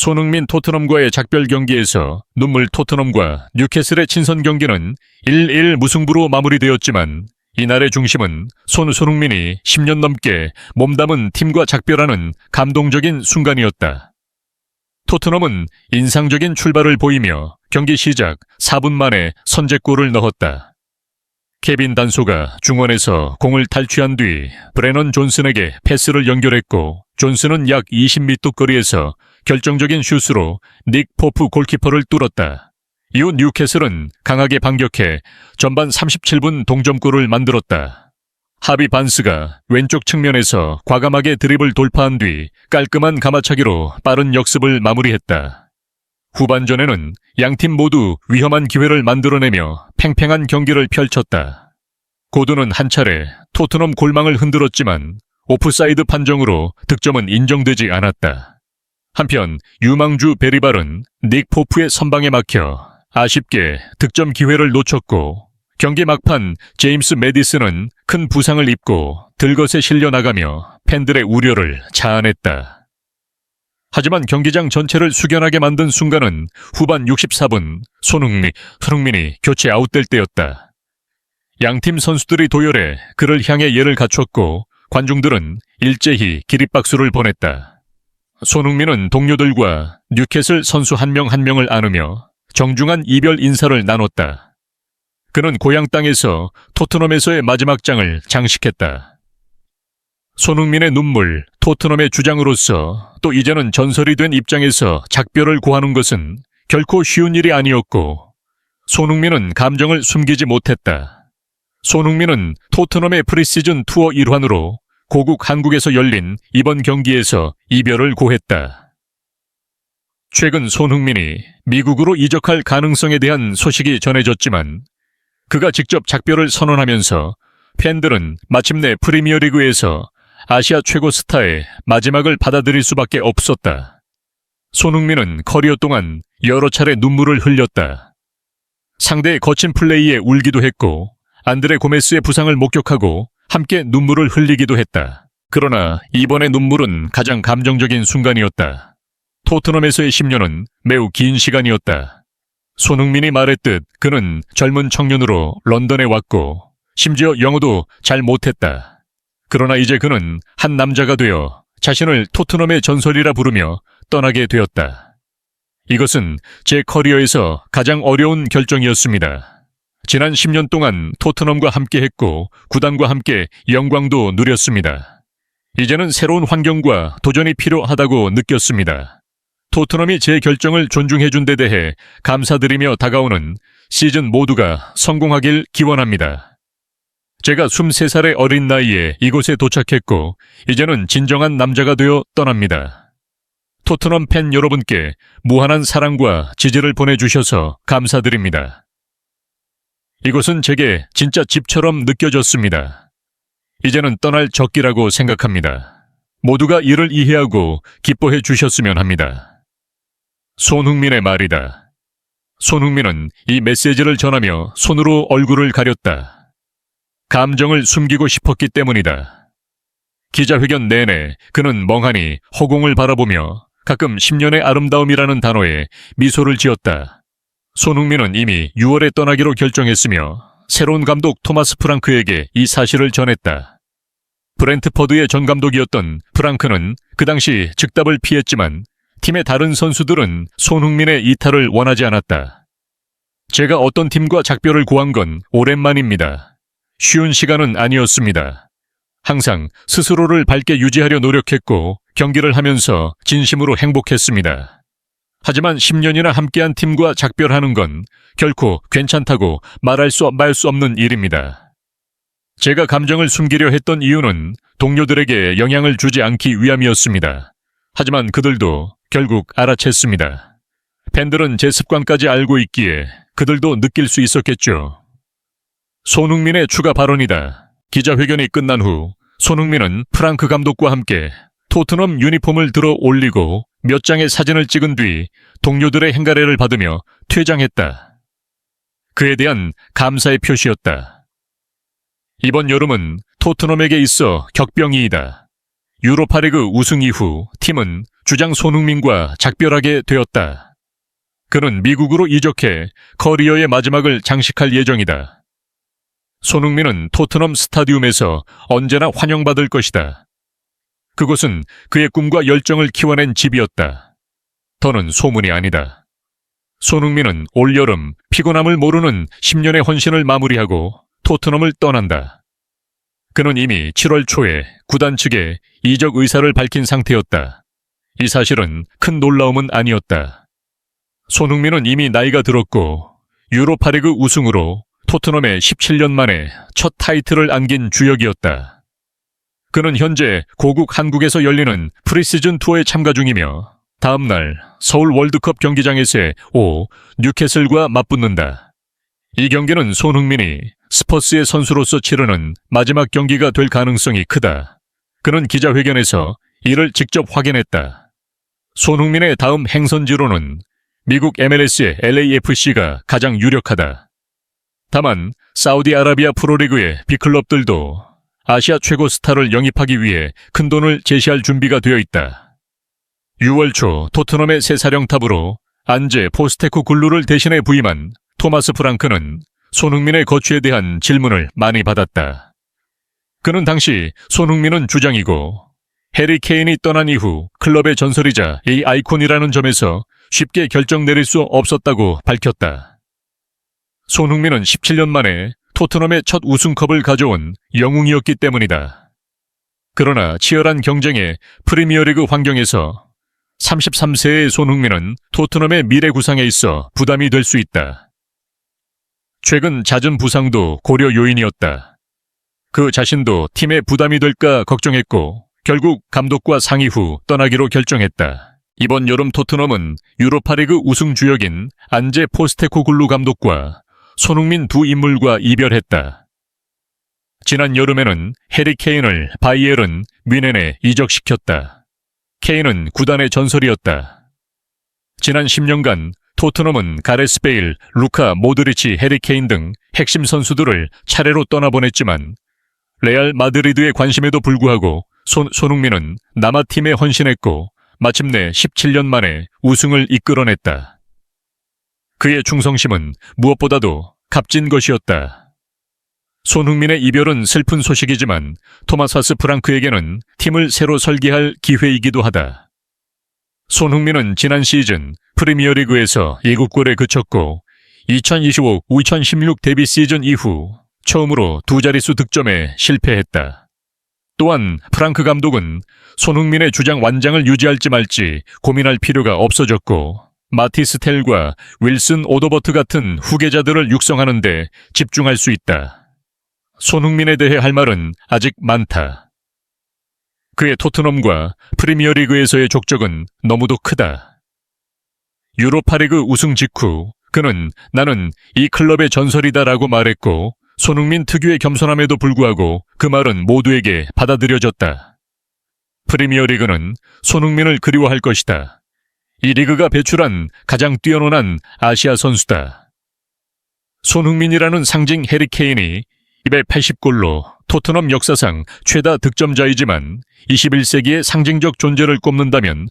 손흥민 토트넘과의 작별 경기에서 눈물 토트넘과 뉴캐슬의 친선 경기는 1-1 무승부로 마무리되었지만 이날의 중심은 손흥민이 10년 넘게 몸담은 팀과 작별하는 감동적인 순간이었다. 토트넘은 인상적인 출발을 보이며 경기 시작 4분 만에 선제골을 넣었다. 케빈 단소가 중원에서 공을 탈취한 뒤 브레넌 존슨에게 패스를 연결했고 존슨은 약 20m 거리에서 결정적인 슛으로 닉 포프 골키퍼를 뚫었다. 이후 뉴캐슬은 강하게 반격해 전반 37분 동점골을 만들었다. 하비 반스가 왼쪽 측면에서 과감하게 드리블 돌파한 뒤 깔끔한 가마차기로 빠른 역습을 마무리했다. 후반전에는 양팀 모두 위험한 기회를 만들어내며 팽팽한 경기를 펼쳤다. 고두는 한 차례 토트넘 골망을 흔들었지만 오프사이드 판정으로 득점은 인정되지 않았다. 한편 유망주 베리발은 닉 포프의 선방에 막혀 아쉽게 득점 기회를 놓쳤고 경기 막판 제임스 매디슨은 큰 부상을 입고 들것에 실려 나가며 팬들의 우려를 자아냈다. 하지만 경기장 전체를 숙연하게 만든 순간은 후반 64분 손흥민이 교체 아웃될 때였다. 양팀 선수들이 도열해 그를 향해 예를 갖췄고 관중들은 일제히 기립박수를 보냈다. 손흥민은 동료들과 뉴캐슬 선수 한 명 한 명을 안으며 정중한 이별 인사를 나눴다. 그는 고향 땅에서 토트넘에서의 마지막 장을 장식했다. 손흥민의 눈물, 토트넘의 주장으로서 또 이제는 전설이 된 입장에서 작별을 고하는 것은 결코 쉬운 일이 아니었고 손흥민은 감정을 숨기지 못했다. 손흥민은 토트넘의 프리시즌 투어 일환으로 고국 한국에서 열린 이번 경기에서 이별을 고했다. 최근 손흥민이 미국으로 이적할 가능성에 대한 소식이 전해졌지만 그가 직접 작별을 선언하면서 팬들은 마침내 프리미어리그에서 아시아 최고 스타의 마지막을 받아들일 수밖에 없었다. 손흥민은 커리어 동안 여러 차례 눈물을 흘렸다. 상대의 거친 플레이에 울기도 했고 안드레 고메스의 부상을 목격하고 함께 눈물을 흘리기도 했다. 그러나 이번의 눈물은 가장 감정적인 순간이었다. 토트넘에서의 10년은 매우 긴 시간이었다. 손흥민이 말했듯 그는 젊은 청년으로 런던에 왔고 심지어 영어도 잘 못했다. 그러나 이제 그는 한 남자가 되어 자신을 토트넘의 전설이라 부르며 떠나게 되었다. 이것은 제 커리어에서 가장 어려운 결정이었습니다. 지난 10년 동안 토트넘과 함께했고 구단과 함께 영광도 누렸습니다. 이제는 새로운 환경과 도전이 필요하다고 느꼈습니다. 토트넘이 제 결정을 존중해준 데 대해 감사드리며 다가오는 시즌 모두가 성공하길 기원합니다. 제가 23살의 어린 나이에 이곳에 도착했고 이제는 진정한 남자가 되어 떠납니다. 토트넘 팬 여러분께 무한한 사랑과 지지를 보내주셔서 감사드립니다. 이곳은 제게 진짜 집처럼 느껴졌습니다. 이제는 떠날 적기라고 생각합니다. 모두가 이를 이해하고 기뻐해 주셨으면 합니다. 손흥민의 말이다. 손흥민은 이 메시지를 전하며 손으로 얼굴을 가렸다. 감정을 숨기고 싶었기 때문이다. 기자회견 내내 그는 멍하니 허공을 바라보며 가끔 10년의 아름다움이라는 단어에 미소를 지었다. 손흥민은 이미 6월에 떠나기로 결정했으며 새로운 감독 토마스 프랑크에게 이 사실을 전했다. 브렌트퍼드의 전 감독이었던 프랑크는 그 당시 즉답을 피했지만 팀의 다른 선수들은 손흥민의 이탈을 원하지 않았다. 제가 어떤 팀과 작별을 고한 건 오랜만입니다. 쉬운 시간은 아니었습니다. 항상 스스로를 밝게 유지하려 노력했고 경기를 하면서 진심으로 행복했습니다. 하지만 10년이나 함께한 팀과 작별하는 건 결코 괜찮다고 말 수 없는 일입니다. 제가 감정을 숨기려 했던 이유는 동료들에게 영향을 주지 않기 위함이었습니다. 하지만 그들도 결국 알아챘습니다. 팬들은 제 습관까지 알고 있기에 그들도 느낄 수 있었겠죠. 손흥민의 추가 발언이다. 기자회견이 끝난 후 손흥민은 프랑크 감독과 함께 토트넘 유니폼을 들어 올리고 몇 장의 사진을 찍은 뒤 동료들의 행가래를 받으며 퇴장했다. 그에 대한 감사의 표시였다. 이번 여름은 토트넘에게 있어 격병이이다. 유로파리그 우승 이후 팀은 주장 손흥민과 작별하게 되었다. 그는 미국으로 이적해 커리어의 마지막을 장식할 예정이다. 손흥민은 토트넘 스타디움에서 언제나 환영받을 것이다. 그곳은 그의 꿈과 열정을 키워낸 집이었다. 더는 소문이 아니다. 손흥민은 올여름 피곤함을 모르는 10년의 헌신을 마무리하고 토트넘을 떠난다. 그는 이미 7월 초에 구단 측에 이적 의사를 밝힌 상태였다. 이 사실은 큰 놀라움은 아니었다. 손흥민은 이미 나이가 들었고 유로파리그 우승으로 토트넘의 17년 만에 첫 타이틀을 안긴 주역이었다. 그는 현재 고국 한국에서 열리는 프리시즌 투어에 참가 중이며 다음 날 서울 월드컵 경기장에서의 뉴캐슬과 맞붙는다. 이 경기는 손흥민이 스퍼스의 선수로서 치르는 마지막 경기가 될 가능성이 크다. 그는 기자회견에서 이를 직접 확인했다. 손흥민의 다음 행선지로는 미국 MLS의 LAFC가 가장 유력하다. 다만 사우디아라비아 프로리그의 빅클럽들도 아시아 최고 스타를 영입하기 위해 큰돈을 제시할 준비가 되어 있다. 6월 초 토트넘의 새 사령탑으로 안제 포스테코글루를 대신해 부임한 토마스 프랑크는 손흥민의 거취에 대한 질문을 많이 받았다. 그는 당시 손흥민은 주장이고 해리 케인이 떠난 이후 클럽의 전설이자 이 아이콘이라는 점에서 쉽게 결정 내릴 수 없었다고 밝혔다. 손흥민은 17년 만에 토트넘의 첫 우승컵을 가져온 영웅이었기 때문이다. 그러나 치열한 경쟁의 프리미어리그 환경에서 33세의 손흥민은 토트넘의 미래 구상에 있어 부담이 될 수 있다. 최근 잦은 부상도 고려 요인이었다. 그 자신도 팀에 부담이 될까 걱정했고 결국 감독과 상의 후 떠나기로 결정했다. 이번 여름 토트넘은 유로파리그 우승 주역인 안제 포스테코글루 감독과 손흥민 두 인물과 이별했다. 지난 여름에는 해리 케인을 바이에른 뮌헨에 이적시켰다. 케인은 구단의 전설이었다. 지난 10년간 토트넘은 가레스 베일, 루카 모드리치, 해리 케인 등 핵심 선수들을 차례로 떠나보냈지만 레알 마드리드의 관심에도 불구하고 손흥민은 남아팀에 헌신했고 마침내 17년 만에 우승을 이끌어냈다. 그의 충성심은 무엇보다도 값진 것이었다. 손흥민의 이별은 슬픈 소식이지만 토마스 프랑크에게는 팀을 새로 설계할 기회이기도 하다. 손흥민은 지난 시즌 프리미어리그에서 7골에 그쳤고 2025-2016 데뷔 시즌 이후 처음으로 두 자릿수 득점에 실패했다. 또한 프랑크 감독은 손흥민의 주장 완장을 유지할지 말지 고민할 필요가 없어졌고 마티스 텔과 윌슨 오더버트 같은 후계자들을 육성하는 데 집중할 수 있다. 손흥민에 대해 할 말은 아직 많다. 그의 토트넘과 프리미어리그에서의 족적은 너무도 크다. 유로파리그 우승 직후 그는 나는 이 클럽의 전설이다라고 말했고 손흥민 특유의 겸손함에도 불구하고 그 말은 모두에게 받아들여졌다. 프리미어리그는 손흥민을 그리워할 것이다. 이 리그가 배출한 가장 뛰어난 아시아 선수다. 손흥민이라는 상징 해리 케인이 280골로 토트넘 역사상 최다 득점자이지만 21세기의 상징적 존재를 꼽는다면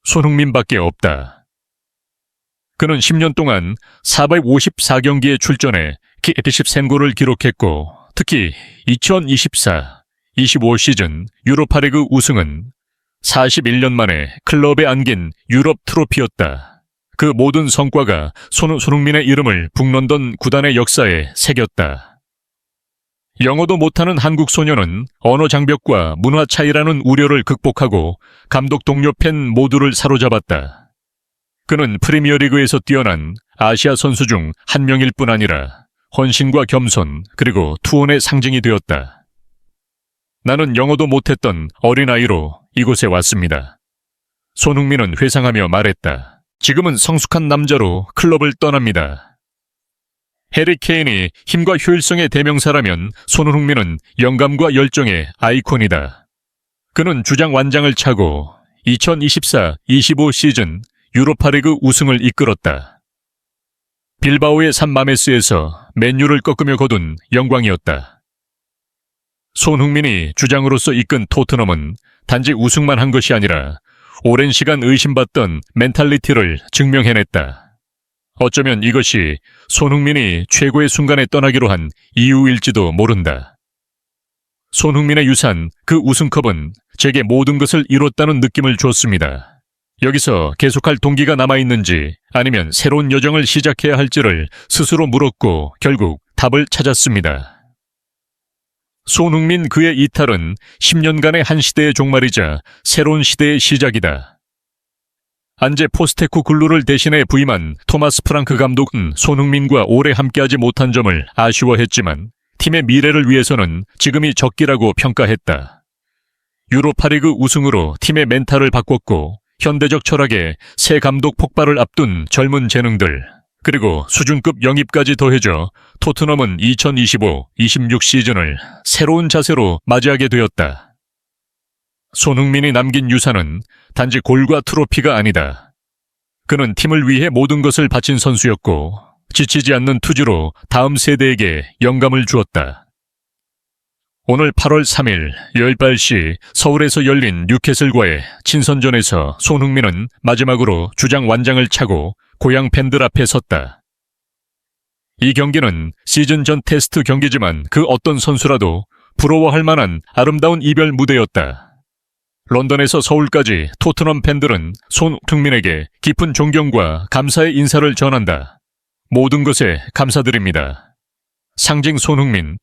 손흥민밖에 없다. 그는 10년 동안 454경기에 출전해 73골을 기록했고 특히 2024-25 시즌 유로파리그 우승은 41년 만에 클럽에 안긴 유럽 트로피였다. 그 모든 성과가 손흥민의 이름을 북런던 구단의 역사에 새겼다. 영어도 못하는 한국 소녀는 언어 장벽과 문화 차이라는 우려를 극복하고 감독 동료 팬 모두를 사로잡았다. 그는 프리미어리그에서 뛰어난 아시아 선수 중 한 명일 뿐 아니라 헌신과 겸손 그리고 투혼의 상징이 되었다. 나는 영어도 못했던 어린아이로 이곳에 왔습니다. 손흥민은 회상하며 말했다. 지금은 성숙한 남자로 클럽을 떠납니다. 해리 케인이 힘과 효율성의 대명사라면 손흥민은 영감과 열정의 아이콘이다. 그는 주장 완장을 차고 2024-25 시즌 유로파리그 우승을 이끌었다. 빌바오의 산마메스에서 맨유를 꺾으며 거둔 영광이었다. 손흥민이 주장으로서 이끈 토트넘은 단지 우승만 한 것이 아니라 오랜 시간 의심받던 멘탈리티를 증명해냈다. 어쩌면 이것이 손흥민이 최고의 순간에 떠나기로 한 이유일지도 모른다. 손흥민의 유산, 그 우승컵은 제게 모든 것을 이뤘다는 느낌을 줬습니다. 여기서 계속할 동기가 남아있는지 아니면 새로운 여정을 시작해야 할지를 스스로 물었고 결국 답을 찾았습니다. 손흥민 그의 이탈은 10년간의 한 시대의 종말이자 새로운 시대의 시작이다. 안제 포스테코글루를 대신해 부임한 토마스 프랑크 감독은 손흥민과 오래 함께하지 못한 점을 아쉬워했지만 팀의 미래를 위해서는 지금이 적기라고 평가했다. 유로파리그 우승으로 팀의 멘탈을 바꿨고 현대적 철학에 새 감독 폭발을 앞둔 젊은 재능들, 그리고 수준급 영입까지 더해져 토트넘은 2025-26 시즌을 새로운 자세로 맞이하게 되었다. 손흥민이 남긴 유산은 단지 골과 트로피가 아니다. 그는 팀을 위해 모든 것을 바친 선수였고 지치지 않는 투지로 다음 세대에게 영감을 주었다. 오늘 8월 3일 18시 서울에서 열린 뉴캐슬과의 친선전에서 손흥민은 마지막으로 주장 완장을 차고 고향 팬들 앞에 섰다. 이 경기는 시즌 전 테스트 경기지만 그 어떤 선수라도 부러워할 만한 아름다운 이별 무대였다. 런던에서 서울까지 토트넘 팬들은 손흥민에게 깊은 존경과 감사의 인사를 전한다. 모든 것에 감사드립니다. 상징 손흥민,